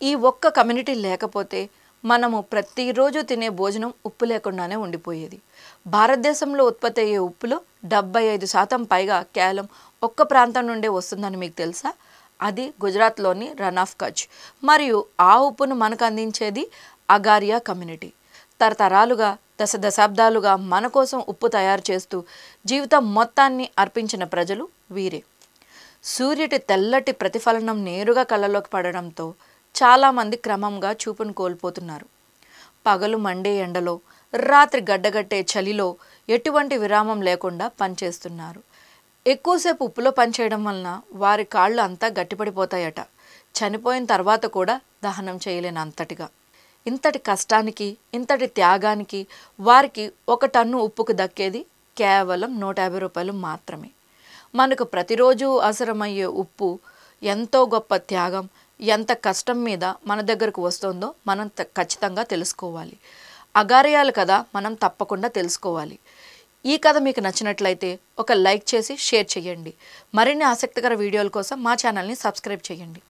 ఈ ఒక్క కమ్యూనిటీ లేకపోతే మనము ప్రతిరోజు తినే భోజనం ఉప్పు లేకుండానే ఉండిపోయేది. భారతదేశంలో ఉత్పత్తి అయ్యే ఉప్పులో 75% పైగా కేవలం ఒక్క ప్రాంతం నుండే వస్తుందని మీకు తెలుసా? అది గుజరాత్లోని రన్ ఆఫ్ కచ్. మరియు ఆ ఉప్పును మనకు అందించేది అగారియా కమ్యూనిటీ. తరతరాలుగా దశాబ్దాలుగా మన కోసం ఉప్పు తయారు చేస్తూ జీవితం మొత్తాన్ని అర్పించిన ప్రజలు వీరే. సూర్యుడి తెల్లటి ప్రతిఫలనం నేరుగా కళ్ళలోకి పడడంతో చాలామంది క్రమంగా చూపును కోల్పోతున్నారు. పగలు మండే ఎండలో, రాత్రి గడ్డగట్టే చలిలో ఎటువంటి విరామం లేకుండా పనిచేస్తున్నారు. ఎక్కువసేపు ఉప్పులో పనిచేయడం వలన వారి కాళ్ళు అంతా గట్టిపడిపోతాయట. చనిపోయిన తర్వాత కూడా దహనం చేయలేని అంతటిగా. ఇంతటి కష్టానికి, ఇంతటి త్యాగానికి వారికి 1 టన్ను ఉప్పుకు దక్కేది కేవలం 150 రూపాయలు మాత్రమే. మనకు ప్రతిరోజు అవసరమయ్యే ఉప్పు ఎంతో గొప్ప త్యాగం, ఎంత కష్టం మీద మన దగ్గరకు వస్తుందో మనం ఖచ్చితంగా తెలుసుకోవాలి. అగారియాలు కదా, మనం తప్పకుండా తెలుసుకోవాలి. ఈ కథ మీకు నచ్చినట్లయితే ఒక లైక్ చేసి షేర్ చేయండి. మరిన్ని ఆసక్తికర వీడియోల కోసం మా ఛానల్ని సబ్స్క్రైబ్ చేయండి.